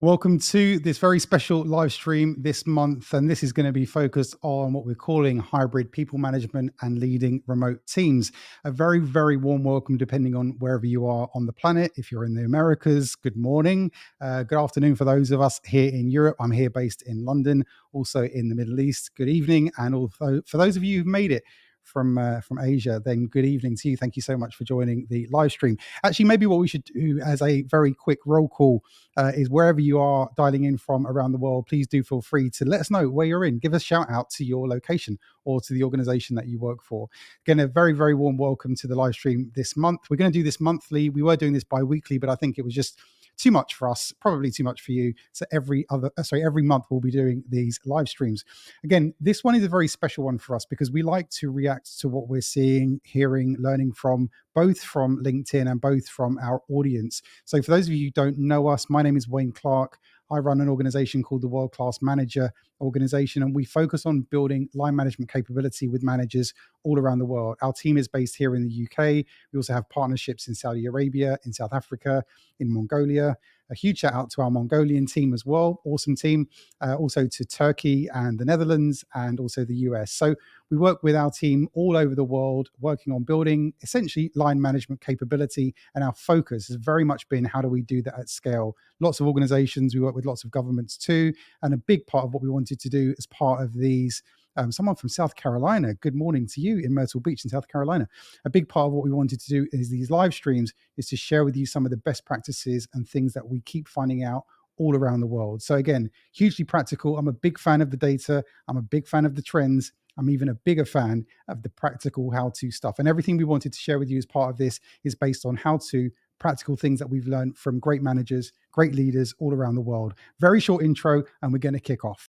Welcome to this very special live stream this month. And this is going to be focused on what we're calling hybrid people management and leading remote teams. A very, very warm welcome, depending on wherever you are on the planet. If you're in the Americas, good morning. Good afternoon for those of us here in Europe. I'm here based in London, also in the Middle East. Good evening. And also for those of you who've made it from Asia, then good evening to you. Thank you so much for joining the live stream. Actually, maybe what we should do as a very quick roll call is wherever you are dialing in from around the world, please do feel free to let us know where you're in. Give us a shout out to your location or to the organization that you work for. Again, a very, very warm welcome to the live stream this month. We're going to do this monthly. We were doing this bi-weekly, but I think it was just too much for us, probably too much for you. So every month we'll be doing these live streams. Again, this one is a very special one for us because we like to react to what we're seeing, hearing, learning from both from LinkedIn and both from our audience. So for those of you who don't know us, my name is Wayne Clark. I run an organization called the World Class Manager Organization, and we focus on building line management capability with managers all around the world. Our team is based here in the UK. We also have partnerships in Saudi Arabia, in South Africa, in Mongolia. A huge shout out to our Mongolian team as well. Awesome team. Also to Turkey and the Netherlands and also the US. So we work with our team all over the world, working on building essentially line management capability. And our focus has very much been how do we do that at scale? Lots of organizations, we work with lots of governments too. And a big part of what we wanted to do as part of these someone from South Carolina. Good morning to you in Myrtle Beach in South Carolina. A big part of what we wanted to do is these live streams is to share with you some of the best practices and things that we keep finding out all around the world. So again, hugely practical. I'm a big fan of the data. I'm a big fan of the trends. I'm even a bigger fan of the practical how-to stuff. And everything we wanted to share with you as part of this is based on how-to practical things that we've learned from great managers, great leaders all around the world. Very short intro, and we're going to kick off.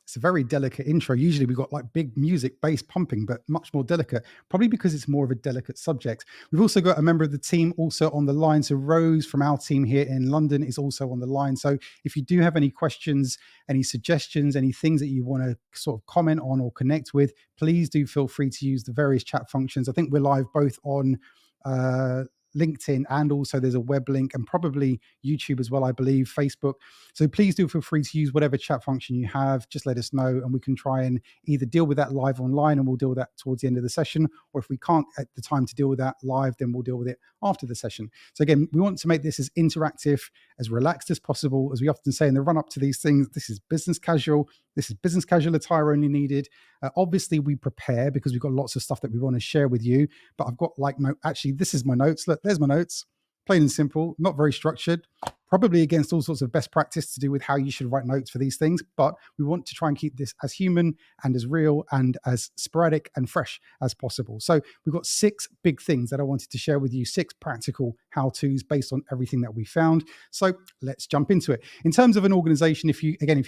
It's a very delicate intro. Usually we've got like big music, bass pumping, but much more delicate, probably because it's more of a delicate subject. We've also got a member of the team also on the line. So Rose from our team here in London is also on the line. So if you do have any questions, any suggestions, any things that you want to sort of comment on or connect with, please do feel free to use the various chat functions. I think we're live both on uh, LinkedIn, and also there's a web link and probably YouTube as well, I believe, Facebook. So please do feel free to use whatever chat function you have. Just let us know and we can try and either deal with that live online and we'll deal with that towards the end of the session. Or if we can't at the time to deal with that live, then we'll deal with it after the session. So again, we want to make this as interactive, as relaxed as possible. As we often say in the run up to these things, this is business casual. This is business casual attire only needed. Obviously, we prepare because we've got lots of stuff that we want to share with you. But I've got like actually, this is my notes. Look, there's my notes. Plain and simple, not very structured, probably against all sorts of best practice to do with how you should write notes for these things. But we want to try and keep this as human and as real and as sporadic and fresh as possible. So we've got 6 big things that I wanted to share with you, 6 practical how-tos based on everything that we found. So let's jump into it. In terms of an organization, if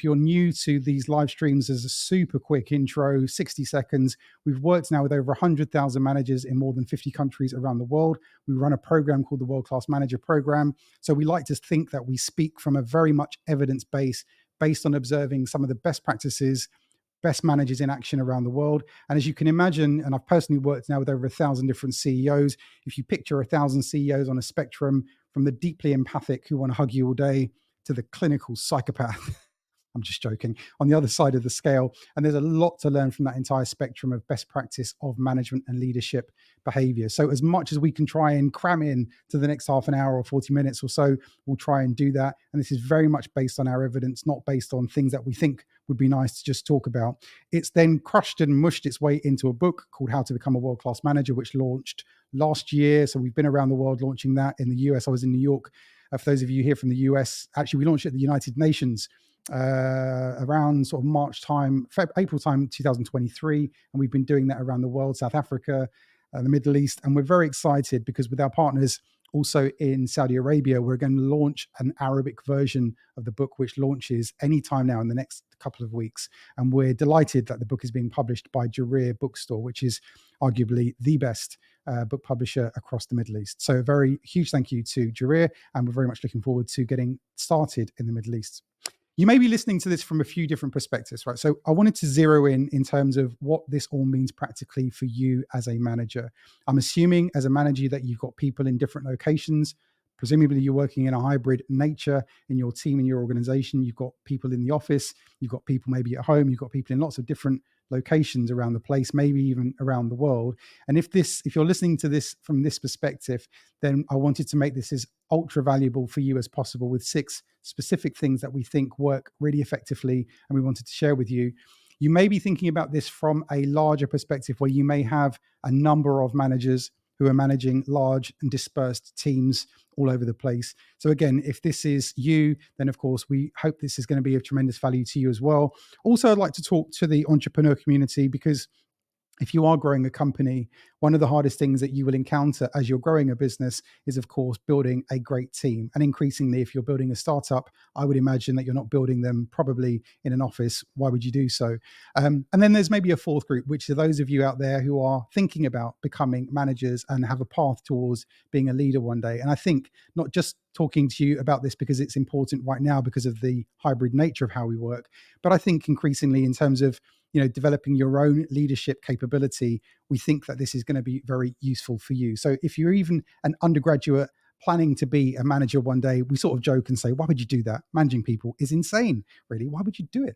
you're new to these live streams, as a super quick intro, 60 seconds, we've worked now with over 100,000 managers in more than 50 countries around the world. We run a program called the World Class Manager Program. So we like to think that we speak from a very much evidence base based on observing some of the best practices, best managers in action around the world. And as you can imagine, and I've personally worked now with over 1,000 different CEOs, if you picture 1,000 CEOs on a spectrum from the deeply empathic who want to hug you all day to the clinical psychopath, I'm just joking, on the other side of the scale. And there's a lot to learn from that entire spectrum of best practice of management and leadership behavior. So as much as we can try and cram in to the next half an hour or 40 minutes or so, we'll try and do that. And this is very much based on our evidence, not based on things that we think would be nice to just talk about. It's then crushed and mushed its way into a book called How to Become a World-Class Manager, which launched last year. So we've been around the world launching that. In the US, I was in New York. For those of you here from the US, actually, we launched it at the United Nations around sort of March time, April time 2023, and we've been doing that around the world, South Africa, the Middle East, and we're very excited because with our partners also in Saudi Arabia, we're going to launch an Arabic version of the book, which launches anytime now in the next couple of weeks. And we're delighted that the book is being published by Jarir Bookstore, which is arguably the best book publisher across the Middle East. So a very huge thank you to Jarir, and we're very much looking forward to getting started in the Middle East. You may be listening to this from a few different perspectives, right? So I wanted to zero in terms of what this all means practically for you as a manager. I'm assuming as a manager that you've got people in different locations. Presumably you're working in a hybrid nature in your team, in your organization. You've got people in the office, you've got people maybe at home, you've got people in lots of different locations around the place, maybe even around the world. And if you're listening to this from this perspective, then I wanted to make this as ultra valuable for you as possible with 6 specific things that we think work really effectively and we wanted to share with you. You may be thinking about this from a larger perspective where you may have a number of managers who are managing large and dispersed teams all over the place. So again, if this is you, then of course we hope this is going to be of tremendous value to you as well. Also, I'd like to talk to the entrepreneur community because if you are growing a company, one of the hardest things that you will encounter as you're growing a business is, of course, building a great team. And increasingly, if you're building a startup, I would imagine that you're not building them probably in an office. Why would you do so? And then there's maybe a fourth group, which are those of you out there who are thinking about becoming managers and have a path towards being a leader one day. And I think not just talking to you about this because it's important right now because of the hybrid nature of how we work, but I think increasingly in terms of developing your own leadership capability, we think that this is going to be very useful for you. So if you're even an undergraduate planning to be a manager one day, we sort of joke and say, why would you do that? Managing people is insane, really. Why would you do it?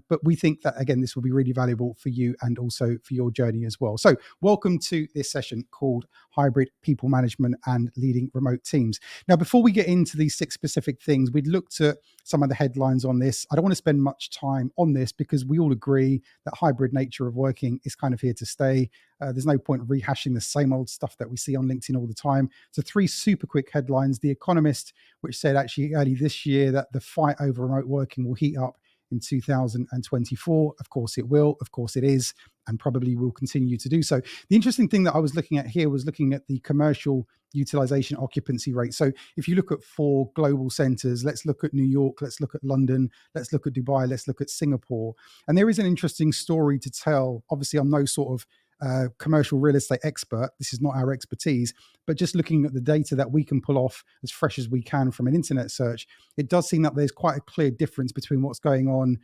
But we think that, again, this will be really valuable for you and also for your journey as well. So welcome to this session called Hybrid People Management and Leading Remote Teams. Now, before we get into these 6 specific things, we'd looked at some of the headlines on this. I don't want to spend much time on this because we all agree that hybrid nature of working is kind of here to stay. There's no point rehashing the same old stuff that we see on LinkedIn all the time. So 3 super quick headlines. The Economist, which said actually early this year that the fight over remote working will heat up in 2024. Of course it will. Of course it is, and probably will continue to do so. The interesting thing that I was looking at here was looking at the commercial utilization occupancy rate. So if you look at 4 global centers, let's look at New York, let's look at London, let's look at Dubai, let's look at Singapore. And there is an interesting story to tell. Obviously, I'm no sort of commercial real estate expert. This is not our expertise, but just looking at the data that we can pull off as fresh as we can from an internet search, it does seem that there's quite a clear difference between what's going on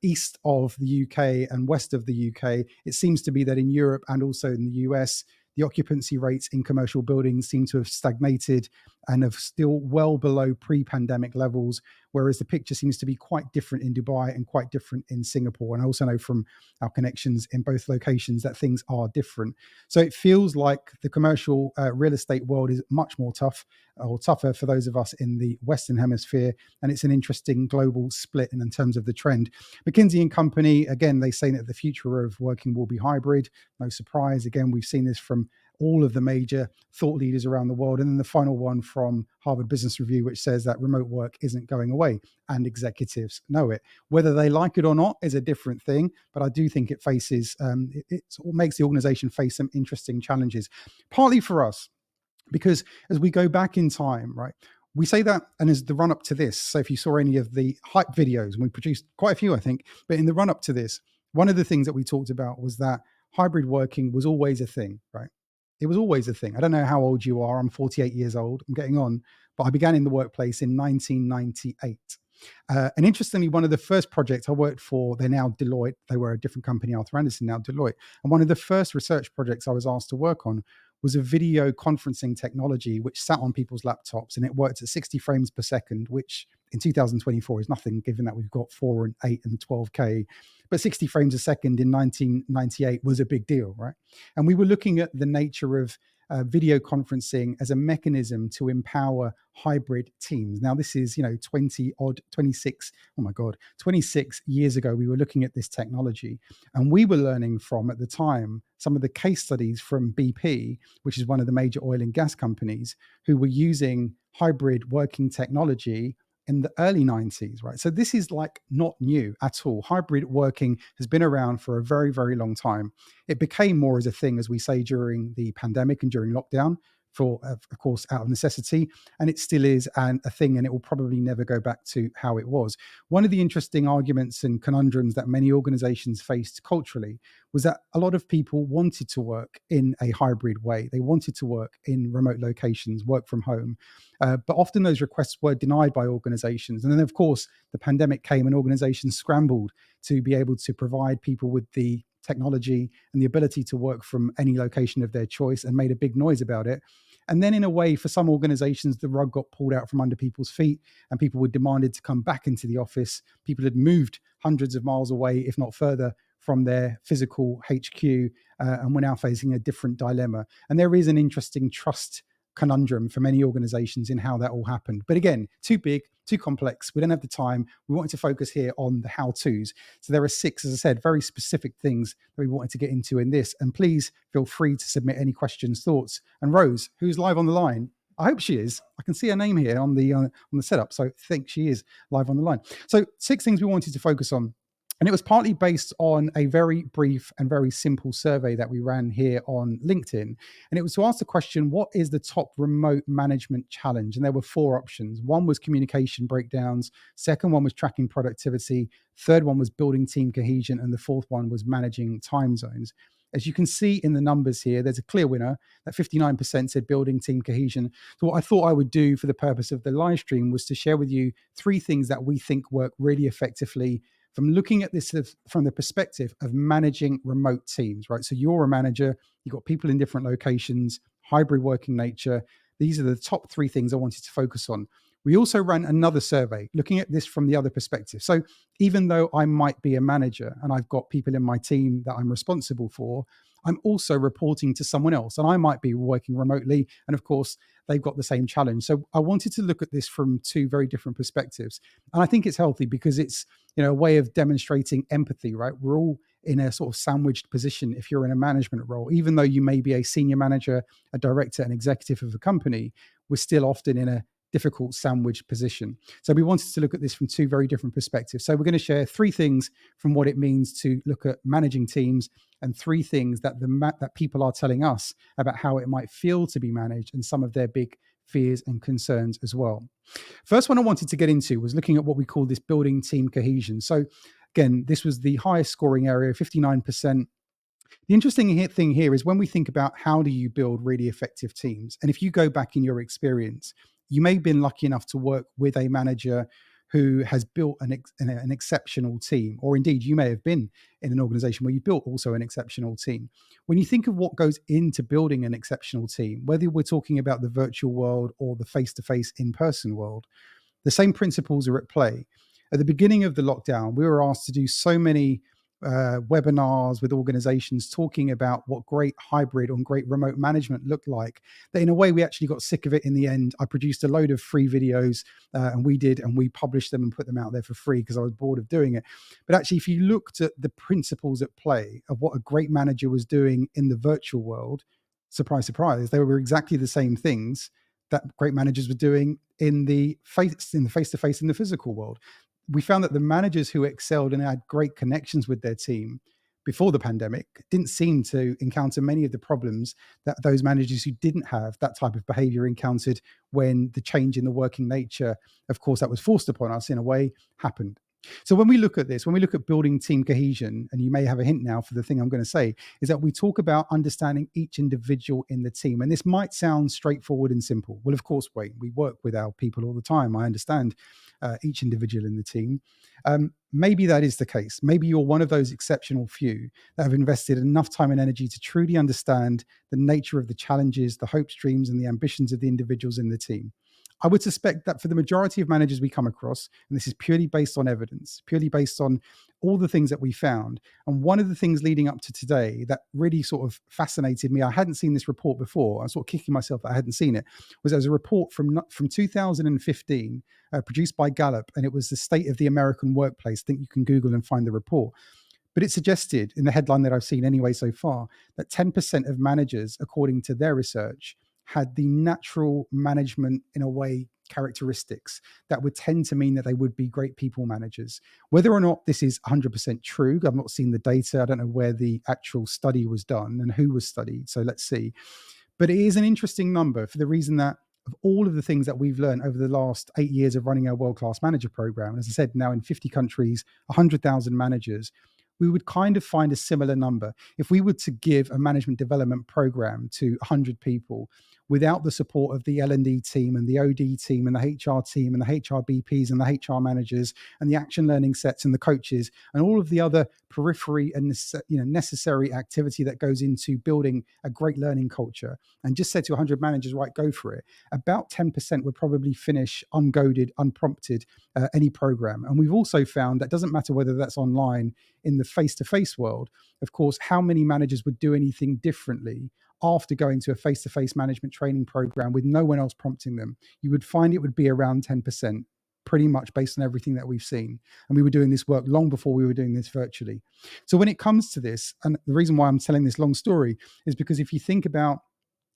east of the UK and west of the UK. It seems to be that in Europe and also in the US, the occupancy rates in commercial buildings seem to have stagnated and are still well below pre-pandemic levels, whereas the picture seems to be quite different in Dubai and quite different in Singapore. And I also know from our connections in both locations that things are different. So it feels like the commercial real estate world is much more tougher for those of us in the Western Hemisphere. And it's an interesting global split in terms of the trend. McKinsey and Company, again, they say that the future of working will be hybrid. No surprise. Again, we've seen this from all of the major thought leaders around the world. And then the final one from Harvard Business Review, which says that remote work isn't going away and executives know it. Whether they like it or not is a different thing, but I do think it faces, it makes the organization face some interesting challenges, partly for us, because as we go back in time, right, we say that, and as the run up to this, so if you saw any of the hype videos, and we produced quite a few, I think, but in the run up to this, one of the things that we talked about was that hybrid working was always a thing, right? It was always a thing. I don't know how old you are. I'm 48 years old. I'm getting on, but I began in the workplace in 1998. And interestingly, one of the first projects I worked for, they're now Deloitte. They were a different company, Arthur Andersen, now Deloitte. And one of the first research projects I was asked to work on was a video conferencing technology which sat on people's laptops and it worked at 60 frames per second, which in 2024 is nothing given that we've got 4 and 8 and 12K. But 60 frames a second in 1998 was a big deal, right? And we were looking at the nature of video conferencing as a mechanism to empower hybrid teams. Now, this is, 26 years ago, we were looking at this technology and we were learning from, at the time, some of the case studies from BP, which is one of the major oil and gas companies, who were using hybrid working technology in the early 90s, right? So this is like not new at all. Hybrid working has been around for a very, very long time. It became more as a thing, as we say, during the pandemic and during lockdown. for, of course, out of necessity, and it still is a thing, and it will probably never go back to how it was. One of the interesting arguments and conundrums that many organizations faced culturally was that a lot of people wanted to work in a hybrid way. They wanted to work in remote locations, work from home. But often those requests were denied by organizations. And then, of course, the pandemic came and organizations scrambled to be able to provide people with the technology and the ability to work from any location of their choice, and made a big noise about it. And then, in a way, for some organizations, the rug got pulled out from under people's feet, and people were demanded to come back into the office. People had moved hundreds of miles away, if not further, from their physical HQ, and we're now facing a different dilemma. And there is an interesting trust conundrum for many organizations in how that all happened. But again, too big, too complex. We don't have the time. We wanted to focus here on the how-tos. So there are 6, as I said, very specific things that we wanted to get into in this. And please feel free to submit any questions, thoughts. And Rose, who's live on the line, I hope she is. I can see her name here on the setup, so I think she is live on the line. So 6 things we wanted to focus on. And it was partly based on a very brief and very simple survey that we ran here on LinkedIn. And it was to ask the question, what is the top remote management challenge? And there were 4 options. One was communication breakdowns. Second one was tracking productivity. Third one was building team cohesion. And the fourth one was managing time zones. As you can see in the numbers here, there's a clear winner. That 59% said building team cohesion. So what I thought I would do for the purpose of the live stream was to share with you 3 things that we think work really effectively from looking at this from the perspective of managing remote teams, right? So you're a manager, you've got people in different locations, hybrid working nature. These are the top 3 things I wanted to focus on. We also ran another survey looking at this from the other perspective. So even though I might be a manager and I've got people in my team that I'm responsible for, I'm also reporting to someone else, and I might be working remotely. And of course, they've got the same challenge. So I wanted to look at this from 2 very different perspectives. And I think it's healthy because it's, a way of demonstrating empathy, right? We're all in a sort of sandwiched position if you're in a management role. Even though you may be a senior manager, a director, an executive of a company, we're still often in a difficult sandwich position. So we wanted to look at this from 2 very different perspectives. So we're going to share 3 things from what it means to look at managing teams, and 3 things that that people are telling us about how it might feel to be managed, and some of their big fears and concerns as well. First one I wanted to get into was looking at what we call this building team cohesion. So again, this was the highest scoring area, 59%. The interesting thing here is when we think about how do you build really effective teams, and if you go back in your experience, you may have been lucky enough to work with a manager who has built an exceptional team, or indeed you may have been in an organization where you built also an exceptional team. When you think of what goes into building an exceptional team, whether we're talking about the virtual world or the face-to-face in-person world, the same principles are at play. At the beginning of the lockdown, we were asked to do so many webinars with organizations talking about what great hybrid or great remote management looked like, that in a way we actually got sick of it in the end. I produced a load of free videos, and we published them and put them out there for free because I was bored of doing it. But actually, if you looked at the principles at play of what a great manager was doing in the virtual world, surprise, surprise, they were exactly the same things that great managers were doing in the face-to-face in the physical world. We found that the managers who excelled and had great connections with their team before the pandemic didn't seem to encounter many of the problems that those managers who didn't have that type of behavior encountered when the change in the working nature, of course, that was forced upon us in a way, happened. So when we look at this, when we look at building team cohesion, and you may have a hint now for the thing I'm going to say, is that we talk about understanding each individual in the team. And this might sound straightforward and simple. Well, of course, Wayne, we work with our people all the time. I understand each individual in the team. Maybe that is the case. Maybe you're one of those exceptional few that have invested enough time and energy to truly understand the nature of the challenges, the hopes, dreams, and the ambitions of the individuals in the team. I would suspect that for the majority of managers we come across, and this is purely based on evidence, purely based on all the things that we found. And one of the things leading up to today that really sort of fascinated me, I hadn't seen this report before, I was sort of kicking myself that I hadn't seen it, was there was a report from 2015 produced by Gallup, and it was the state of the American workplace. I think you can Google and find the report. But it suggested in the headline that I've seen anyway so far that 10% of managers, according to their research, had the natural management, in a way, characteristics that would tend to mean that they would be great people managers. Whether or not this is 100% true, I've not seen the data. I don't know where the actual study was done and who was studied. So let's see. But it is an interesting number for the reason that of all of the things that we've learned over the last 8 years of running our world-class manager program, and as I said, now in 50 countries, 100,000 managers, we would kind of find a similar number. If we were to give a management development program to 100 people without the support of the L&D team and the OD team and the HR team and the HRBPs and the HR managers and the action learning sets and the coaches and all of the other periphery and necessary activity that goes into building a great learning culture, and just said to 100 managers, right, go for it, about 10% would probably finish ungoaded, unprompted any program. And we've also found that doesn't matter whether that's online, in the face-to-face world, of course, how many managers would do anything differently after going to a face-to-face management training program with no one else prompting them? You would find it would be around 10%, pretty much based on everything that we've seen. And we were doing this work long before we were doing this virtually. So when it comes to this, and the reason why I'm telling this long story is because if you think about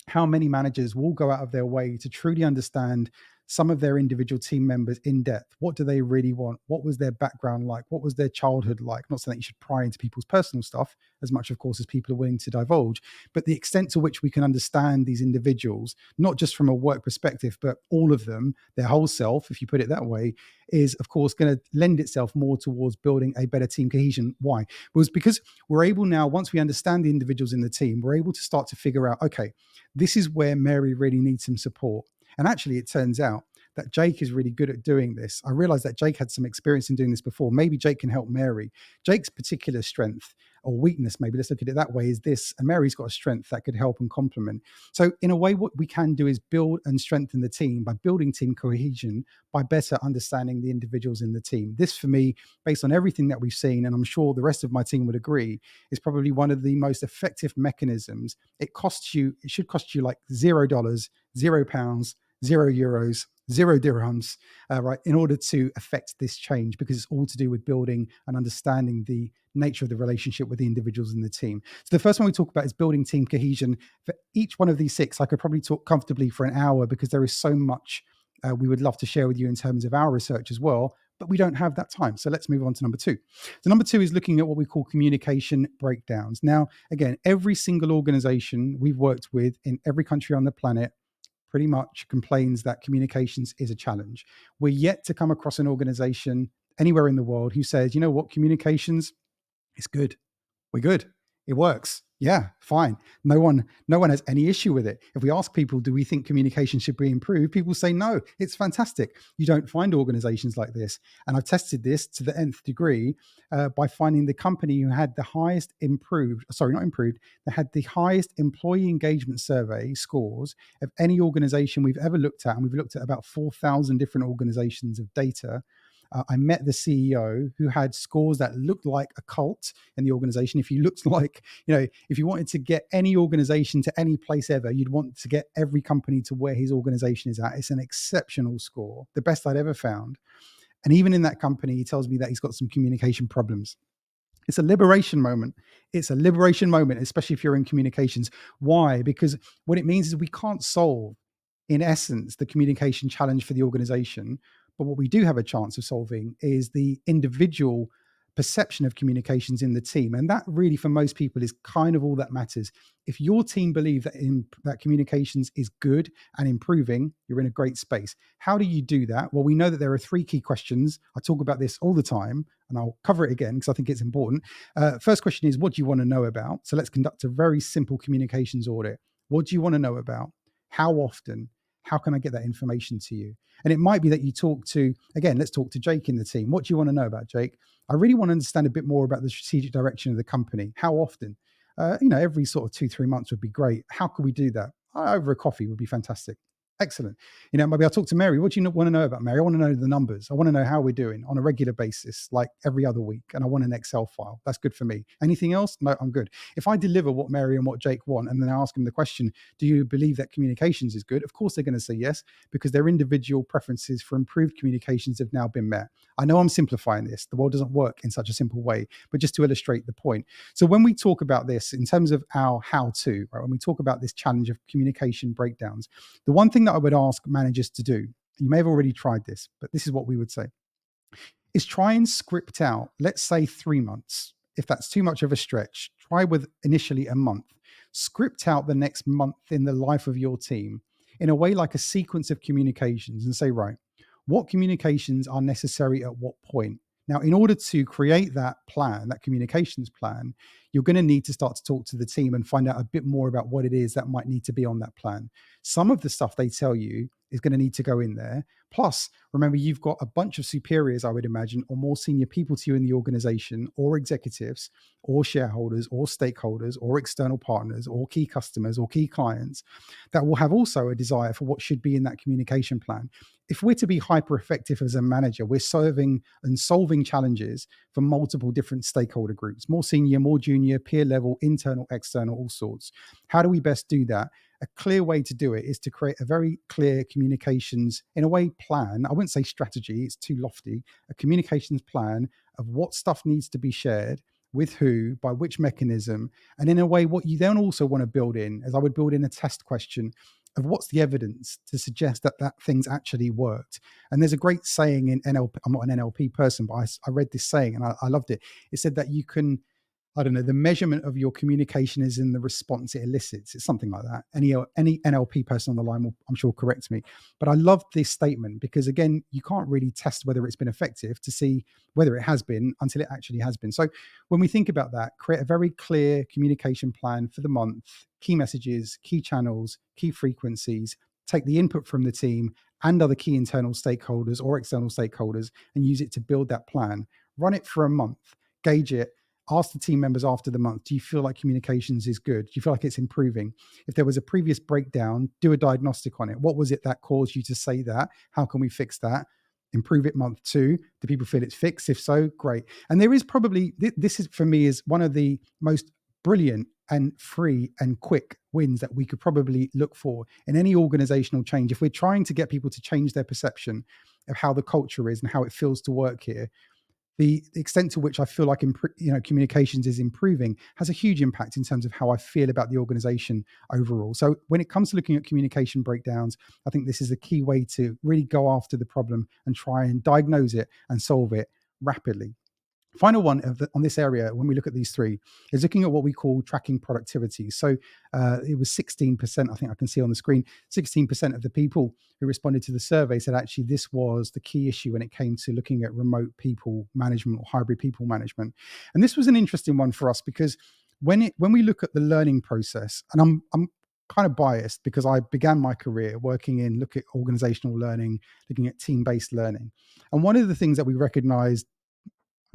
how many managers will go out of their way to truly understand some of their individual team members in depth. What do they really want? What was their background like? What was their childhood like? Not saying that you should pry into people's personal stuff as much, of course, as people are willing to divulge, but the extent to which we can understand these individuals, not just from a work perspective, but all of them, their whole self, if you put it that way, is of course going to lend itself more towards building a better team cohesion. Why? Was because we're able now, once we understand the individuals in the team, we're able to start to figure out, okay, this is where Mary really needs some support. And actually, it turns out that Jake is really good at doing this. I realized that Jake had some experience in doing this before. Maybe Jake can help Mary. Jake's particular strength or weakness, maybe let's look at it that way, is this. And Mary's got a strength that could help and complement. So in a way, what we can do is build and strengthen the team by building team cohesion, by better understanding the individuals in the team. This, for me, based on everything that we've seen, and I'm sure the rest of my team would agree, is probably one of the most effective mechanisms. It should cost you like $0, £0, €0, 0 dirhams, right, in order to affect this change, because it's all to do with building and understanding the nature of the relationship with the individuals in the team. So the first one we talk about is building team cohesion. For each one of these 6, I could probably talk comfortably for an hour, because there is so much we would love to share with you in terms of our research as well, but we don't have that time. So let's move on to number 2. So number 2 is looking at what we call communication breakdowns. Now, again, every single organization we've worked with in every country on the planet pretty much complains that communications is a challenge. We're yet to come across an organization anywhere in the world who says, you know what, communications is good. We're good. It works. Yeah, fine. No one has any issue with it. If we ask people, do we think communication should be improved? People say, no, it's fantastic. You don't find organizations like this. And I've tested this to the nth degree by finding the company who had the highest they had the highest employee engagement survey scores of any organization we've ever looked at. And we've looked at about 4,000 different organizations of data. I met the CEO who had scores that looked like a cult in the organization. If you looked like, if you wanted to get any organization to any place ever, you'd want to get every company to where his organization is at. It's an exceptional score, the best I'd ever found. And even in that company, he tells me that he's got some communication problems. It's a liberation moment. It's a liberation moment, especially if you're in communications. Why? Because what it means is we can't solve, in essence, the communication challenge for the organization. But what we do have a chance of solving is the individual perception of communications in the team. And that really, for most people, is kind of all that matters. If your team believe that communications is good and improving, you're in a great space. How do you do that? Well, we know that there are 3 key questions. I talk about this all the time, and I'll cover it again because I think it's important. First question is, what do you want to know about? So let's conduct a very simple communications audit. What do you want to know about? How often? How can I get that information to you? And it might be that you let's talk to Jake in the team. What do you want to know about, Jake? I really want to understand a bit more about the strategic direction of the company. How often? Every sort of 2-3 months would be great. How could we do that? Over a coffee would be fantastic. Excellent. Maybe I'll talk to Mary. What do you want to know about Mary? I want to know the numbers. I want to know how we're doing on a regular basis, like every other week. And I want an Excel file. That's good for me. Anything else? No, I'm good. If I deliver what Mary and what Jake want, and then I ask them the question, do you believe that communications is good? Of course, they're going to say yes, because their individual preferences for improved communications have now been met. I know I'm simplifying this. The world doesn't work in such a simple way, but just to illustrate the point. So when we talk about this in terms of our how-to, right, when we talk about this challenge of communication breakdowns, the one thing that I would ask managers to do, you may have already tried this, but this is what we would say, is try and script out, let's say 3 months, if that's too much of a stretch, try with initially a month. Script out the next month in the life of your team in a way like a sequence of communications and say, right, what communications are necessary at what point? Now, in order to create that plan, that communications plan, you're going to need to start to talk to the team and find out a bit more about what it is that might need to be on that plan. Some of the stuff they tell you is going to need to go in there. Plus, remember, you've got a bunch of superiors, I would imagine, or more senior people to you in the organization, or executives, or shareholders, or stakeholders, or external partners, or key customers, or key clients that will have also a desire for what should be in that communication plan. If we're to be hyper effective as a manager, we're serving and solving challenges for multiple different stakeholder groups, more senior, more junior, peer level, internal, external, all sorts. How do we best do that? A clear way to do it is to create a very clear communications, in a way, plan. I wouldn't say strategy, it's too lofty. A communications plan of what stuff needs to be shared, with who, by which mechanism, and in a way, what you then also want to build in, as I would build in a test question of what's the evidence to suggest that that thing's actually worked. And there's a great saying in NLP. I'm not an NLP person, but I read this saying and I loved it. It said that you can, I don't know, the measurement of your communication is in the response it elicits. It's something like that. Any NLP person on the line will, I'm sure, correct me. But I love this statement because, again, you can't really test whether it's been effective to see whether it has been until it actually has been. So when we think about that, create a very clear communication plan for the month, key messages, key channels, key frequencies, take the input from the team and other key internal stakeholders or external stakeholders and use it to build that plan. Run it for a month, gauge it, ask the team members after the month, do you feel like communications is good? Do you feel like it's improving? If there was a previous breakdown, do a diagnostic on it. What was it that caused you to say that? How can we fix that? Improve it month 2. Do people feel it's fixed? If so, great. And there is probably, this is for me is one of the most brilliant and free and quick wins that we could probably look for in any organizational change. If we're trying to get people to change their perception of how the culture is and how it feels to work here, the extent to which I feel like communications is improving has a huge impact in terms of how I feel about the organization overall. So when it comes to looking at communication breakdowns, I think this is a key way to really go after the problem and try and diagnose it and solve it rapidly. Final one on this area, when we look at these three, is looking at what we call tracking productivity. So it was 16%, I think I can see on the screen, 16% of the people who responded to the survey said actually this was the key issue when it came to looking at remote people management or hybrid people management. And this was an interesting one for us because when we look at the learning process, and I'm kind of biased because I began my career working in look at organizational learning, looking at team-based learning. And one of the things that we recognized,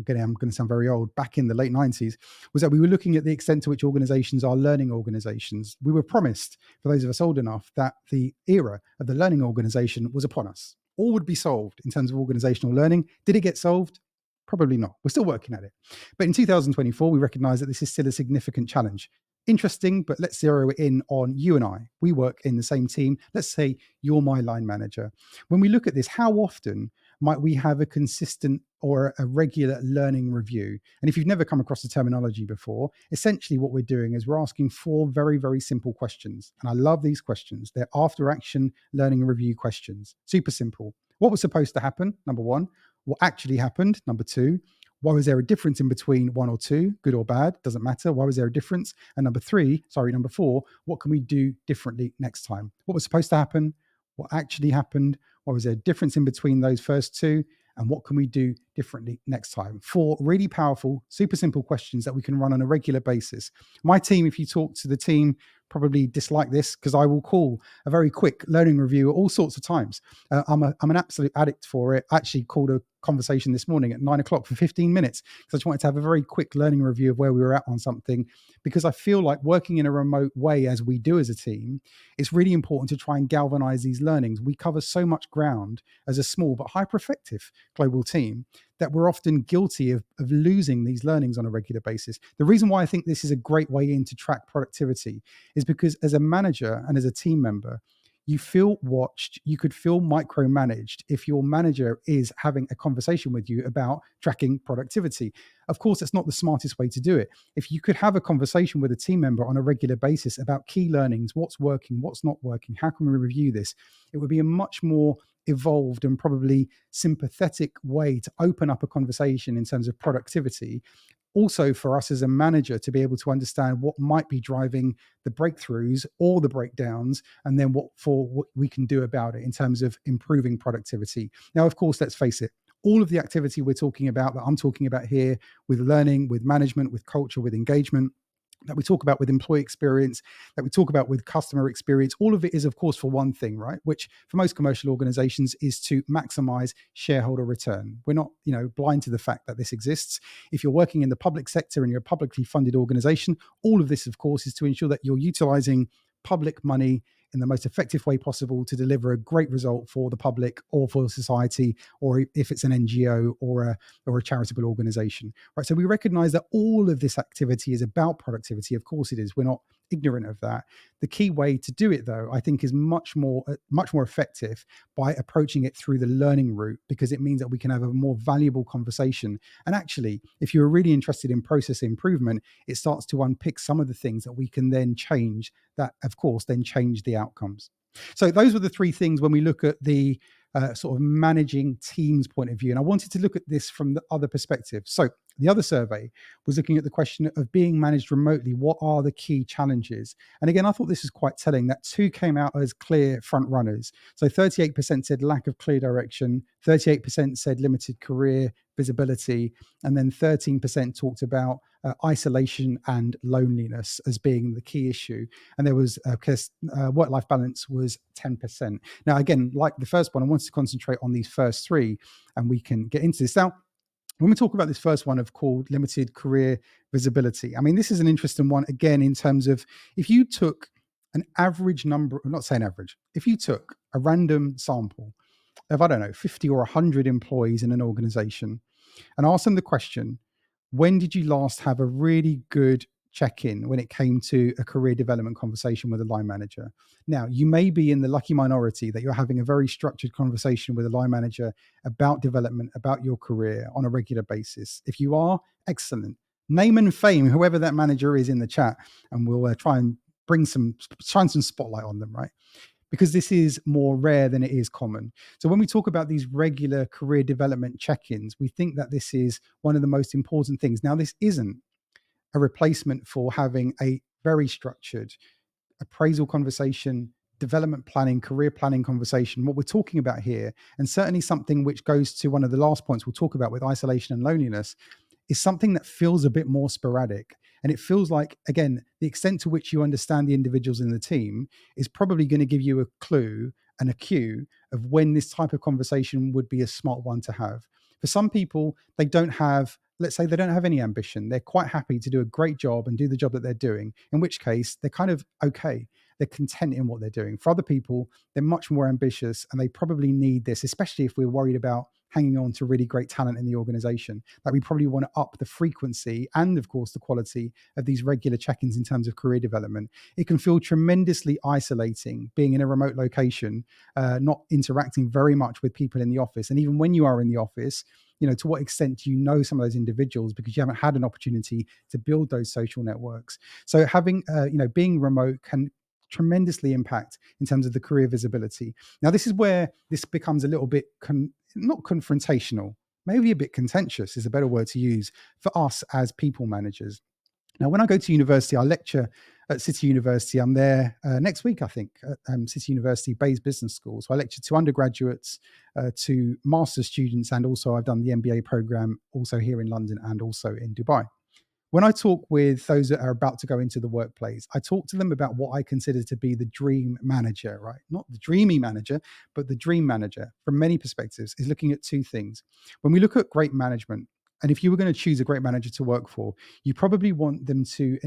again, I'm going to sound very old, back in the late 90s, was that we were looking at the extent to which organizations are learning organizations. We were promised, for those of us old enough, that the era of the learning organization was upon us. All would be solved in terms of organizational learning. Did it get solved? Probably not. We're still working at it. But in 2024, we recognize that this is still a significant challenge. Interesting, but let's zero it in on you and I. We work in the same team. Let's say you're my line manager. When we look at this, how often might we have a consistent or a regular learning review? And if you've never come across the terminology before, essentially what we're doing is we're asking 4 very, very simple questions. And I love these questions. They're after action learning review questions. Super simple. What was supposed to happen? Number 1. What actually happened? Number 2. Why was there a difference in between 1 or 2? Good or bad? Doesn't matter. Why was there a difference? And number 4, what can we do differently next time? What was supposed to happen? What actually happened? What was there a difference in between those first 2? And what can we do differently next time? 4 really powerful, super simple questions that we can run on a regular basis. My team, if you talk to the team, probably dislike this because I will call a very quick learning review at all sorts of times. I'm an absolute addict for it. I actually called a conversation this morning at 9 o'clock for 15 minutes because I just wanted to have a very quick learning review of where we were at on something, because I feel like working in a remote way as we do as a team, it's really important to try and galvanize these learnings. We cover so much ground as a small but hyper effective global team that we're often guilty of losing these learnings on a regular basis. The reason why I think this is a great way in to track productivity is because as a manager and as a team member, you feel watched, you could feel micromanaged if your manager is having a conversation with you about tracking productivity. Of course, it's not the smartest way to do it. If you could have a conversation with a team member on a regular basis about key learnings, what's working, what's not working, how can we review this, it would be a much more evolved and probably sympathetic way to open up a conversation in terms of productivity, also for us as a manager to be able to understand what might be driving the breakthroughs or the breakdowns, and then what we can do about it in terms of improving productivity. Now, of course, let's face it, all of the activity we're talking about, that I'm talking about here, with learning, with management, with culture, with engagement, that we talk about with employee experience, that we talk about with customer experience, all of it is, of course, for one thing, right? Which for most commercial organizations is to maximize shareholder return. We're not, blind to the fact that this exists. If you're working in the public sector and you're a publicly funded organization, all of this, of course, is to ensure that you're utilizing public money in the most effective way possible to deliver a great result for the public or for society, or if it's an NGO or a charitable organization, right? So we recognize that all of this activity is about productivity. Of course it is. We're not ignorant of that. The key way to do it, though, I think is much more effective by approaching it through the learning route, because it means that we can have a more valuable conversation. And actually, if you're really interested in process improvement, it starts to unpick some of the things that we can then change, that of course then change the outcomes. So those were the three things when we look at the sort of managing teams point of view. And I wanted to look at this from the other perspective. So the other survey was looking at the question of being managed remotely. What are the key challenges? And again, I thought this was quite telling that 2 came out as clear front runners. So 38% said lack of clear direction, 38% said limited career visibility, and then 13% talked about isolation and loneliness as being the key issue. And there was, because work-life balance was 10%. Now, again, like the first one, I wanted to concentrate on these first three, and we can get into this. Now, when we talk about this first one of called limited career visibility, I mean, this is an interesting one, again, in terms of if you took an average number, I'm not saying average, if you took a random sample of, I don't know, 50 or 100 employees in an organization and asked them the question, when did you last have a really good check-in when it came to a career development conversation with a line manager? Now, you may be in the lucky minority that you're having a very structured conversation with a line manager about development, about your career on a regular basis. If you are, excellent. Name and fame whoever that manager is in the chat, and we'll try and shine some spotlight on them, right? Because this is more rare than it is common. So when we talk about these regular career development check-ins, we think that this is one of the most important things. Now, this isn't a replacement for having a very structured appraisal conversation, development planning, career planning conversation. What we're talking about here, and certainly something which goes to one of the last points we'll talk about with isolation and loneliness, is something that feels a bit more sporadic. And it feels like, again, the extent to which you understand the individuals in the team is probably going to give you a clue and a cue of when this type of conversation would be a smart one to have. For some people, they don't have, let's say they don't have any ambition. They're quite happy to do a great job and do the job that they're doing, in which case they're kind of okay. They're content in what they're doing. For other people, they're much more ambitious and they probably need this, especially if we're worried about hanging on to really great talent in the organization, that we probably want to up the frequency and, of course, the quality of these regular check-ins in terms of career development. It can feel tremendously isolating being in a remote location, not interacting very much with people in the office. And even when you are in the office, to what extent do you know some of those individuals because you haven't had an opportunity to build those social networks? So having, being remote can tremendously impact in terms of the career visibility. Now, this is where this becomes a little bit not confrontational, maybe a bit contentious is a better word to use for us as people managers. Now, when I go to university, I lecture at City University. I'm there next week, I think, at City University Bayes Business School. So I lecture to undergraduates, to master's students, and also I've done the MBA program also here in London and also in Dubai. When I talk with those that are about to go into the workplace, I talk to them about what I consider to be the dream manager, right? Not the dreamy manager, but the dream manager from many perspectives is looking at two things. When we look at great management, and if you were going to choose a great manager to work for, you probably want them to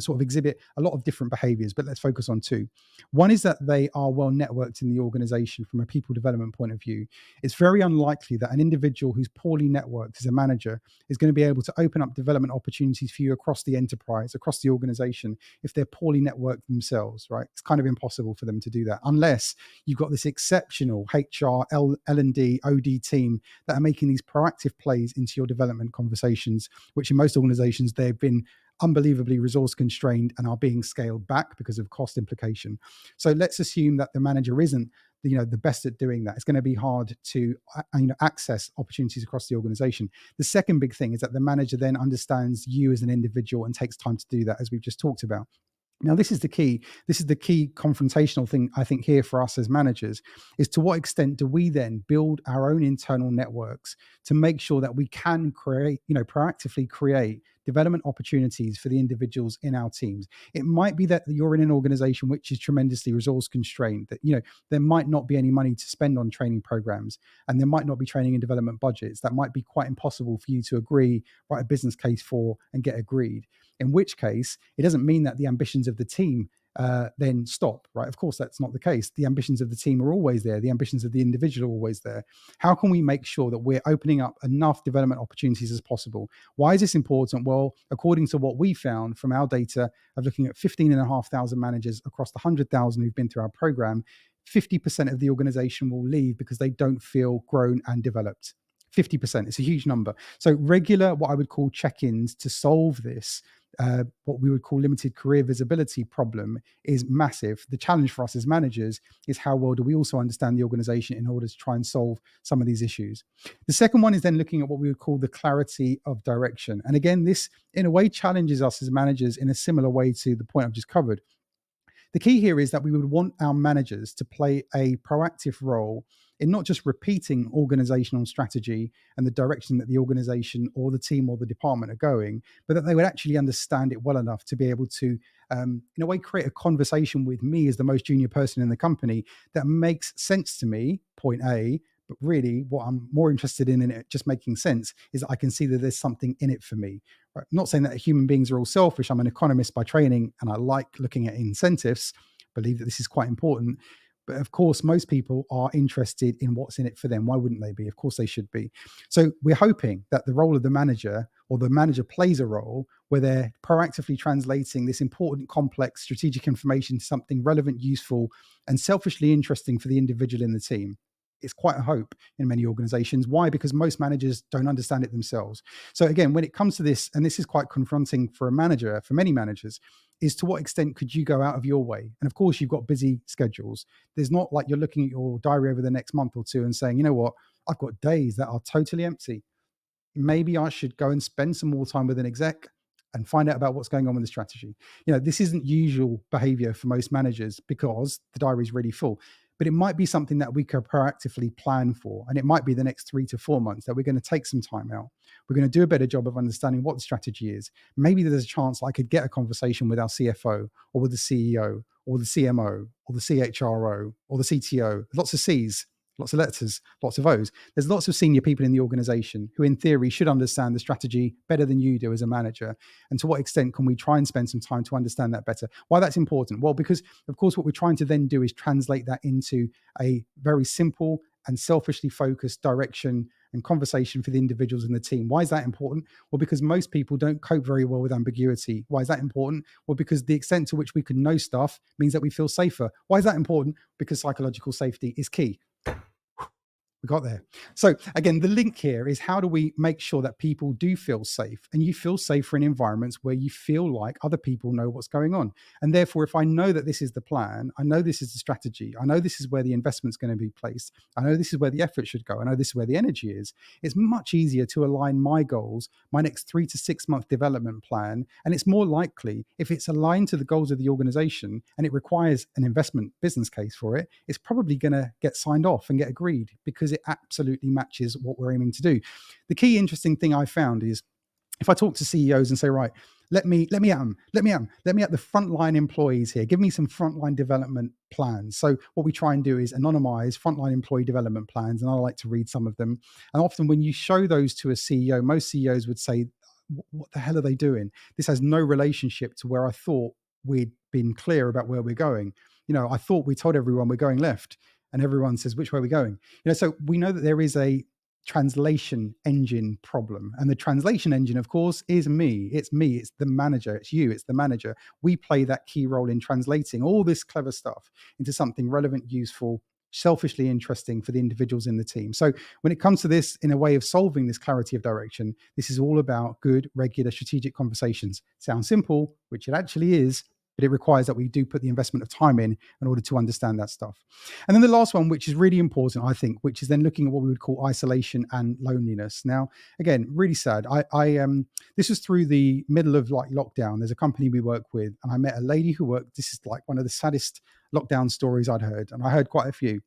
sort of exhibit a lot of different behaviors, but let's focus on two. One is that they are well networked in the organization from a people development point of view. It's very unlikely that an individual who's poorly networked as a manager is going to be able to open up development opportunities for you across the enterprise, across the organization, if they're poorly networked themselves, right? It's kind of impossible for them to do that unless you've got this exceptional HR, L&D, OD team that are making these proactive plays into your development conversations, which in most organizations, they've been unbelievably resource constrained and are being scaled back because of cost implication. So let's assume that the manager isn't the best at doing that. It's going to be hard to access opportunities across the organization. The second big thing is that the manager then understands you as an individual and takes time to do that, as we've just talked about. Now, this is the key. This is the key confrontational thing, I think, here for us as managers, is to what extent do we then build our own internal networks to make sure that we can create, proactively create development opportunities for the individuals in our teams. It might be that you're in an organization which is tremendously resource constrained, that, there might not be any money to spend on training programs, and there might not be training and development budgets. That might be quite impossible for you to write a business case for and get agreed. In which case, it doesn't mean that the ambitions of the team then stop, right? Of course, that's not the case. The ambitions of the team are always there. The ambitions of the individual are always there. How can we make sure that we're opening up enough development opportunities as possible? Why is this important? Well, according to what we found from our data of looking at 15,500 managers across the 100,000 who've been through our program, 50% of the organization will leave because they don't feel grown and developed. 50%. It's a huge number. So regular, what I would call check-ins to solve this, what we would call limited career visibility problem, is massive. The challenge for us as managers is how well do we also understand the organization in order to try and solve some of these issues. The second one is then looking at what we would call the clarity of direction. And again, this in a way challenges us as managers in a similar way to the point I've just covered. The key here is that we would want our managers to play a proactive role in not just repeating organizational strategy and the direction that the organization or the team or the department are going, but that they would actually understand it well enough to be able to, in a way, create a conversation with me as the most junior person in the company that makes sense to me, point A. But really, what I'm more interested in it just making sense is that I can see that there's something in it for me. Right? I'm not saying that human beings are all selfish. I'm an economist by training, and I like looking at incentives. Believe that this is quite important. But of course, most people are interested in what's in it for them. Why wouldn't they be? Of course, they should be. So we're hoping that the role of the manager, or the manager plays a role where they're proactively translating this important, complex, strategic information to something relevant, useful, and selfishly interesting for the individual in the team. It's quite a hope in many organizations. Why? Because most managers don't understand it themselves. So again, when it comes to this, and this is quite confronting for a manager, for many managers, is to what extent could you go out of your way? And of course, you've got busy schedules. There's not like you're looking at your diary over the next month or two and saying, you know what, I've got days that are totally empty. Maybe I should go and spend some more time with an exec and find out about what's going on with the strategy. This isn't usual behavior for most managers because the diary is really full. But it might be something that we could proactively plan for. And it might be the next 3 to 4 months that we're going to take some time out. We're going to do a better job of understanding what the strategy is. Maybe there's a chance I could get a conversation with our CFO or with the CEO or the CMO or the CHRO or the CTO. Lots of C's, lots of letters, lots of O's. There's lots of senior people in the organization who in theory should understand the strategy better than you do as a manager. And to what extent can we try and spend some time to understand that better? Why that's important? Well, because of course, what we're trying to then do is translate that into a very simple and selfishly focused direction and conversation for the individuals in the team. Why is that important? Well, because most people don't cope very well with ambiguity. Why is that important? Well, because the extent to which we can know stuff means that we feel safer. Why is that important? Because psychological safety is key. We got there. So again, the link here is how do we make sure that people do feel safe, and you feel safer in environments where you feel like other people know what's going on. And therefore, if I know that this is the plan, I know this is the strategy, I know this is where the investment's going to be placed, I know this is where the effort should go, I know this is where the energy is, it's much easier to align my goals, my next 3 to 6 month development plan. And it's more likely if it's aligned to the goals of the organization and it requires an investment business case for it, it's probably going to get signed off and get agreed because it absolutely matches what we're aiming to do. The key interesting thing I found is if I talk to CEOs and say, right, let me at the frontline employees here. Give me some frontline development plans. So what we try and do is anonymize frontline employee development plans, and I like to read some of them. And often when you show those to a CEO, most CEOs would say, what the hell are they doing? This has no relationship to where I thought we'd been clear about where we're going. I thought we told everyone we're going left, and everyone says, which way are we going? So we know that there is a translation engine problem. And the translation engine, of course, is me. It's the manager. It's you. It's the manager. We play that key role in translating all this clever stuff into something relevant, useful, selfishly interesting for the individuals in the team. So when it comes to this, in a way of solving this clarity of direction, this is all about good, regular, strategic conversations. Sounds simple, which it actually is, but it requires that we do put the investment of time in order to understand that stuff. And then the last one, which is really important, I think, which is then looking at what we would call isolation and loneliness. Now, again, really sad. This was through the middle of like lockdown. There's a company we work with, and I met a lady who worked. This is like one of the saddest lockdown stories I'd heard, and I heard quite a few.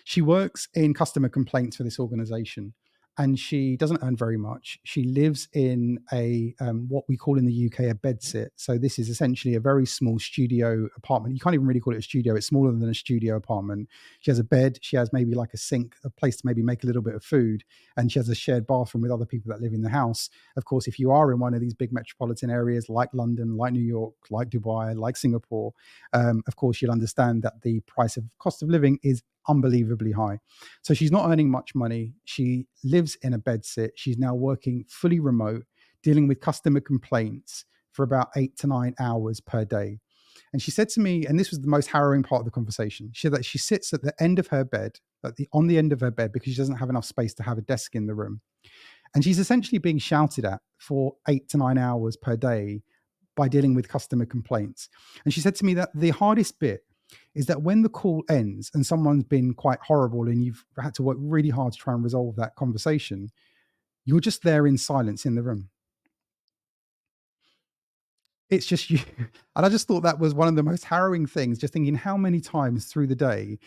She works in customer complaints for this organization, and she doesn't earn very much. She lives in a what we call in the UK a bedsit. So this is essentially a very small studio apartment. You can't even really call it a studio. It's smaller than a studio apartment. She has a bed. She has maybe like a sink, a place to maybe make a little bit of food, and she has a shared bathroom with other people that live in the house. Of course, if you are in one of these big metropolitan areas like London, like New York, like Dubai, like Singapore, of course you'll understand that the price of cost of living is unbelievably high. So she's not earning much money. She lives in a bedsit. She's now working fully remote, dealing with customer complaints for about 8 to 9 hours per day. And she said to me, and this was the most harrowing part of the conversation, she said that she sits at the end of her bed, on the end of her bed, because she doesn't have enough space to have a desk in the room. And she's essentially being shouted at for 8 to 9 hours per day by dealing with customer complaints. And she said to me that the hardest bit is that when the call ends and someone's been quite horrible and you've had to work really hard to try and resolve that conversation, you're just there in silence in the room. It's just you. And I just thought that was one of the most harrowing things, just thinking how many times through the day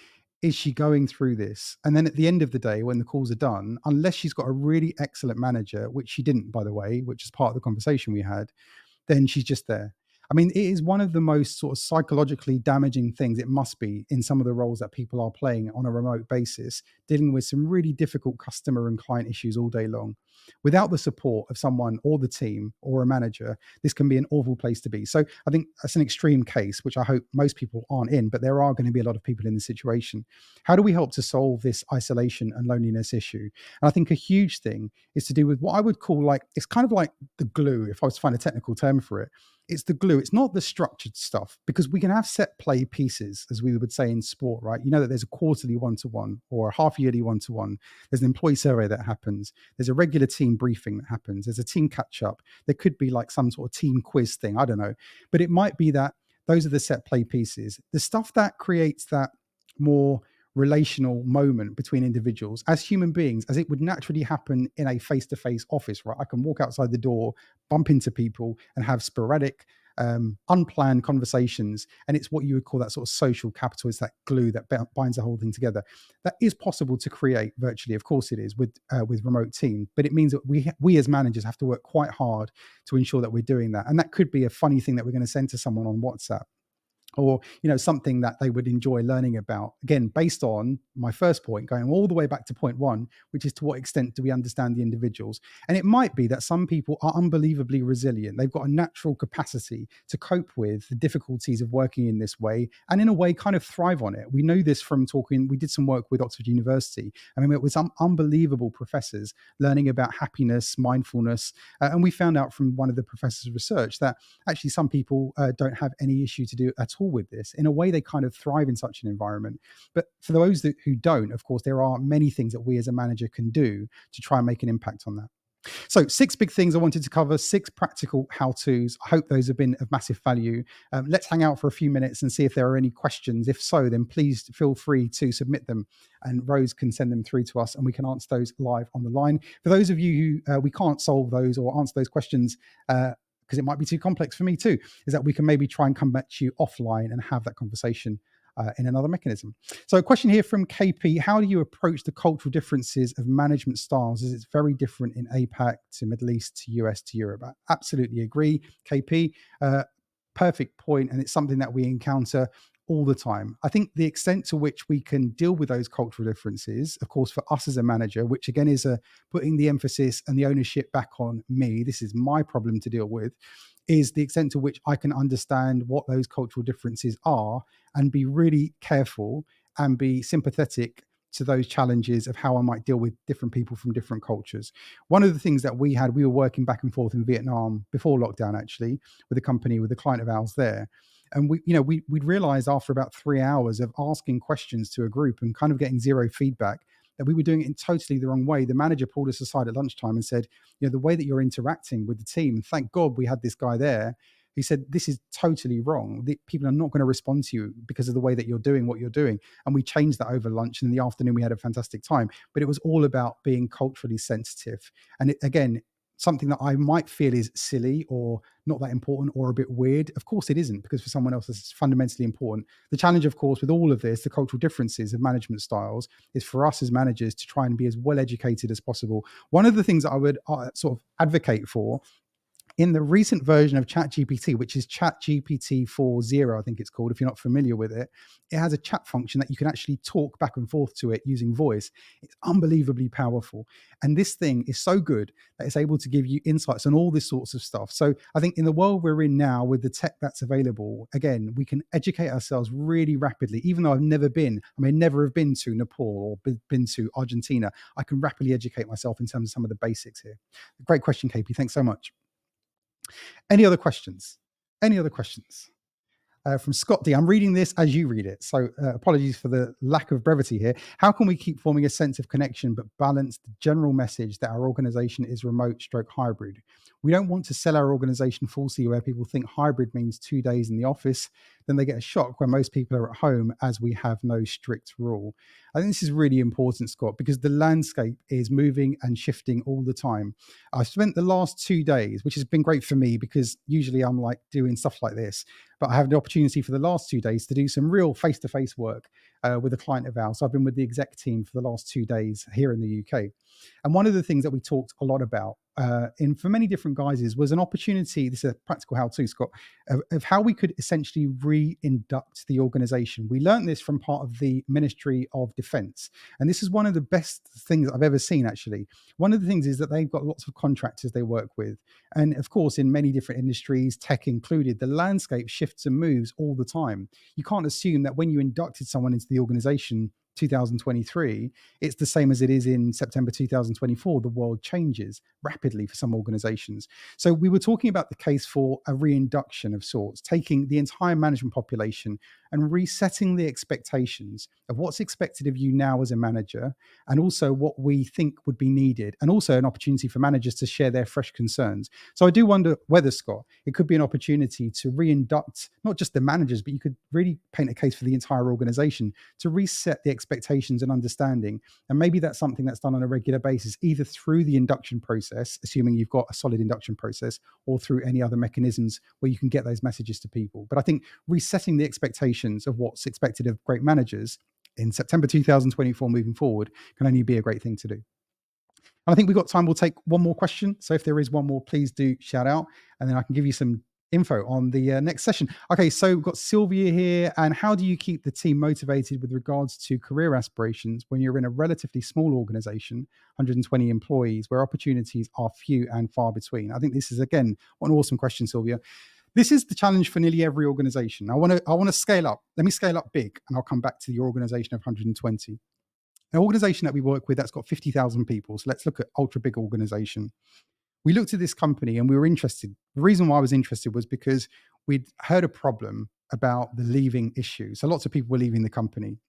is she going through this? And then at the end of the day, when the calls are done, unless she's got a really excellent manager, which she didn't, by the way, which is part of the conversation we had, then she's just there. I mean, it is one of the most sort of psychologically damaging things it must be in some of the roles that people are playing on a remote basis, dealing with some really difficult customer and client issues all day long. Without the support of someone or the team or a manager, this can be an awful place to be. So I think that's an extreme case, which I hope most people aren't in, but there are going to be a lot of people in this situation. How do we help to solve this isolation and loneliness issue? And I think a huge thing is to do with what I would call like, it's kind of like the glue, if I was to find a technical term for it. It's the glue. It's not the structured stuff, because we can have set play pieces, as we would say in sport, right? You know that there's a quarterly one-to-one or a half yearly one-to-one. There's an employee survey that happens. There's a regular team briefing that happens. There's a team catch up. There could be like some sort of team quiz thing. I don't know. But it might be that those are the set play pieces. The stuff that creates that more relational moment between individuals as human beings, as it would naturally happen in a face-to-face office, right? I can walk outside the door, bump into people, and have sporadic, unplanned conversations. And it's what you would call that sort of social capital. It's that glue that binds the whole thing together. That is possible to create virtually. Of course it is with remote team, but it means that we as managers have to work quite hard to ensure that we're doing that. And that could be a funny thing that we're going to send to someone on WhatsApp, or something that they would enjoy learning about, again based on my first point, going all the way back to point one, which is to what extent do we understand the individuals. And it might be that some people are unbelievably resilient. They've got a natural capacity to cope with the difficulties of working in this way, and in a way kind of thrive on it. We know this from talking, we did some work with Oxford University. I mean, it was some unbelievable professors learning about happiness, mindfulness, and we found out from one of the professors' research that actually some people don't have any issue to do at all with this. In a way, they kind of thrive in such an environment. But for those who don't, of course, there are many things that we as a manager can do to try and make an impact on that. So 6 big things I wanted to cover, 6 practical how-tos. I hope those have been of massive value. Let's hang out for a few minutes and see if there are any questions. If so, then please feel free to submit them, and Rose can send them through to us and we can answer those live on the line. For those of you who we can't solve those or answer those questions, because it might be too complex for me too, is that we can maybe try and come back to you offline and have that conversation in another mechanism. So a question here from KP: how do you approach the cultural differences of management styles, as it's very different in APAC to Middle East to US to Europe? I absolutely agree, KP. Perfect point, and it's something that we encounter all the time. I think the extent to which we can deal with those cultural differences, of course, for us as a manager, which again is putting the emphasis and the ownership back on me, this is my problem to deal with, is the extent to which I can understand what those cultural differences are and be really careful and be sympathetic to those challenges of how I might deal with different people from different cultures. One of the things that we were working back and forth in Vietnam before lockdown, actually, with a company, with a client of ours there. And we'd realized after about 3 hours of asking questions to a group and kind of getting zero feedback that we were doing it in totally the wrong way. The manager pulled us aside at lunchtime and said, the way that you're interacting with the team, and thank God we had this guy there who said, this is totally wrong. People are not going to respond to you because of the way that you're doing what you're doing. And we changed that over lunch. And in the afternoon, we had a fantastic time. But it was all about being culturally sensitive. And again, something that I might feel is silly or not that important or a bit weird. Of course, it isn't, because for someone else, it's fundamentally important. The challenge, of course, with all of this, the cultural differences of management styles, is for us as managers to try and be as well educated as possible. One of the things that I would sort of advocate for in the recent version of ChatGPT, which is ChatGPT 4.0, I think it's called, if you're not familiar with it, it has a chat function that you can actually talk back and forth to it using voice. It's unbelievably powerful. And this thing is so good that it's able to give you insights on all this sorts of stuff. So I think in the world we're in now, with the tech that's available, again, we can educate ourselves really rapidly. Even though I may never have been to Nepal or been to Argentina, I can rapidly educate myself in terms of some of the basics here. Great question, KP. Thanks so much. Any other questions? Any other questions? From Scott D. I'm reading this as you read it, so apologies for the lack of brevity here. How can we keep forming a sense of connection but balance the general message that our organization is remote stroke hybrid? We don't want to sell our organization falsely, where people think hybrid means 2 days in the office, then they get a shock when most people are at home, as we have no strict rule. I think this is really important, Scott, because the landscape is moving and shifting all the time. I've spent the last 2 days, which has been great for me, because usually I'm like doing stuff like this, but I have the opportunity for the last 2 days to do some real face-to-face work with a client of ours. So I've been with the exec team for the last 2 days here in the UK. And one of the things that we talked a lot about for many different guises was an opportunity, this is a practical how-to, Scott, of how we could essentially re-induct the organization. We learned this from part of the Ministry of Defence. And this is one of the best things I've ever seen, actually. One of the things is that they've got lots of contractors they work with. And of course, in many different industries, tech included, the landscape shifts and moves all the time. You can't assume that when you inducted someone into the organization 2023, it's the same as it is in September 2024. The world changes rapidly for some organizations. So we were talking about the case for a reinduction of sorts, taking the entire management population and resetting the expectations of what's expected of you now as a manager, and also what we think would be needed, and also an opportunity for managers to share their fresh concerns. So I do wonder whether, Scott, it could be an opportunity to reinduct not just the managers, but you could really paint a case for the entire organization to reset the expectations and understanding. And maybe that's something that's done on a regular basis, either through the induction process, assuming you've got a solid induction process, or through any other mechanisms where you can get those messages to people. But I think resetting the expectations of what's expected of great managers in September 2024 moving forward can only be a great thing to do. And I think we've got time. We'll take one more question. So if there is one more, please do shout out, and then I can give you some info on the next session. Okay, so we've got Sylvia here. And how do you keep the team motivated with regards to career aspirations when you're in a relatively small organization, 120 employees, where opportunities are few and far between? I think this is, again, an awesome question, Sylvia. This is the challenge for nearly every organization. I want to scale up. Let me scale up big, and I'll come back to your organization of 120. An organization that we work with that's got 50,000 people. So let's look at ultra big organization. We looked at this company and we were interested. The reason why I was interested was because we'd heard a problem about the leaving issue. So lots of people were leaving the company.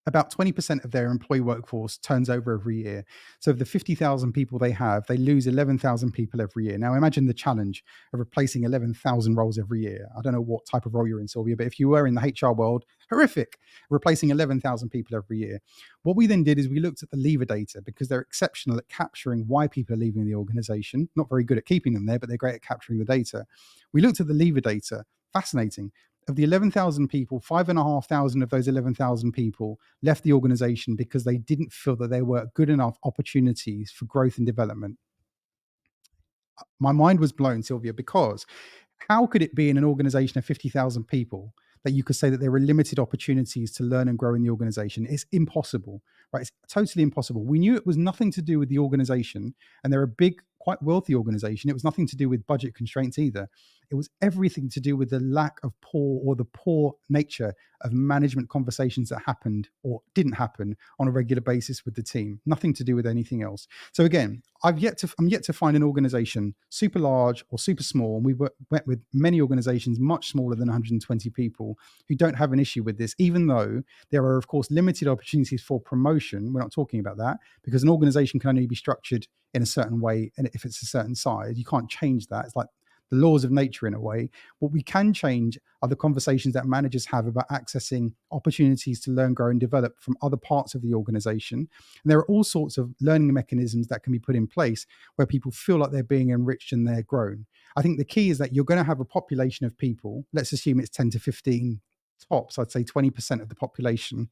About 20% of their employee workforce turns over every year. So of the 50,000 people they have, they lose 11,000 people every year. Now imagine the challenge of replacing 11,000 roles every year. I don't know what type of role you're in, Sylvia, but if you were in the HR world, horrific, replacing 11,000 people every year. What we then did is we looked at the leaver data, because they're exceptional at capturing why people are leaving the organization. Not very good at keeping them there, but they're great at capturing the data. We looked at the leaver data. Fascinating. Of the 11,000 people, 5,500 of those 11,000 people left the organization because they didn't feel that there were good enough opportunities for growth and development. My mind was blown, Sylvia, because how could it be in an organization of 50,000 people that you could say that there are limited opportunities to learn and grow in the organization? It's impossible, right? It's totally impossible. We knew it was nothing to do with the organization, and they're a big, quite wealthy organization. It was nothing to do with budget constraints either. It was everything to do with the lack of the poor nature of management conversations that happened or didn't happen on a regular basis with the team. Nothing to do with anything else. So again, I'm yet to find an organization super large or super small, and we went with many organizations much smaller than 120 people who don't have an issue with this, even though there are, of course, limited opportunities for promotion. We're not talking about that, because an organization can only be structured in a certain way, and if it's a certain size, you can't change that. It's like the laws of nature in a way. What we can change are the conversations that managers have about accessing opportunities to learn, grow, and develop from other parts of the organization. And there are all sorts of learning mechanisms that can be put in place where people feel like they're being enriched and they're grown. I think the key is that you're going to have a population of people, let's assume it's 10 to 15 tops, I'd say 20% of the population,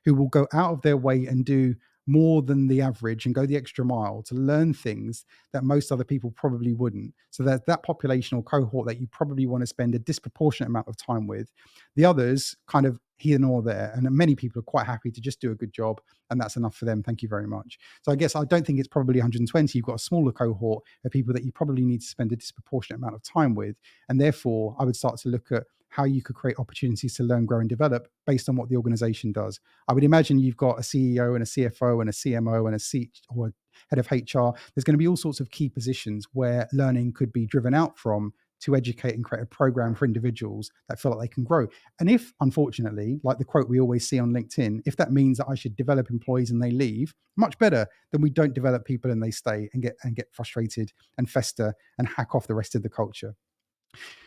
who will go out of their way and do more than the average and go the extra mile to learn things that most other people probably wouldn't. So there's that population or cohort that you probably want to spend a disproportionate amount of time with. The others kind of here nor there. And many people are quite happy to just do a good job, and that's enough for them. Thank you very much. So I guess I don't think it's probably 120. You've got a smaller cohort of people that you probably need to spend a disproportionate amount of time with. And therefore, I would start to look at how you could create opportunities to learn, grow, and develop based on what the organization does. I would imagine you've got a CEO and a CFO and a CMO and a C or a head of HR. There's going to be all sorts of key positions where learning could be driven out from to educate and create a program for individuals that feel like they can grow. And if, unfortunately, like the quote we always see on LinkedIn, if that means that I should develop employees and they leave, much better than we don't develop people and they stay and get frustrated and fester and hack off the rest of the culture.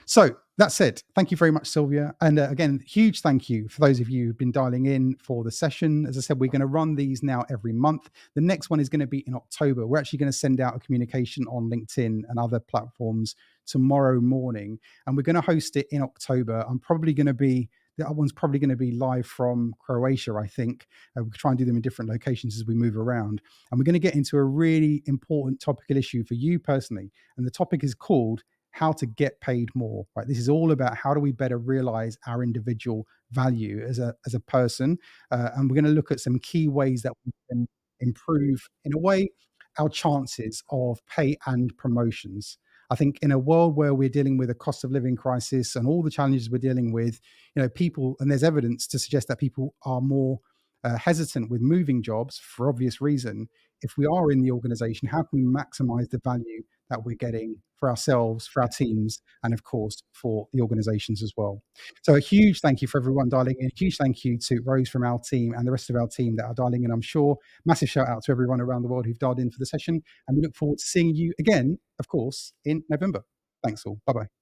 So that said, thank you very much, Sylvia. And again, huge thank you for those of you who've been dialing in for the session. As I said, we're going to run these now every month. The next one is going to be in October. We're actually going to send out a communication on LinkedIn and other platforms tomorrow morning. And we're going to host it in October. That one's probably going to be live from Croatia, I think. We'll try and do them in different locations as we move around. And we're going to get into a really important topical issue for you personally. And the topic is called how to get paid more, right? This is all about how do we better realize our individual value as a person. And we're going to look at some key ways that we can improve, in a way, our chances of pay and promotions. I think in a world where we're dealing with a cost of living crisis and all the challenges we're dealing with, people, and there's evidence to suggest that people are more hesitant with moving jobs for obvious reason. If we are in the organization, how can we maximize the value that we're getting for ourselves, for our teams, and of course for the organizations as well? So a huge thank you for everyone dialing in. A huge thank you to Rose from our team and the rest of our team that are dialing in, I'm sure. Massive shout out to everyone around the world who've dialed in for the session. And we look forward to seeing you again, of course, in November. Thanks all. Bye bye.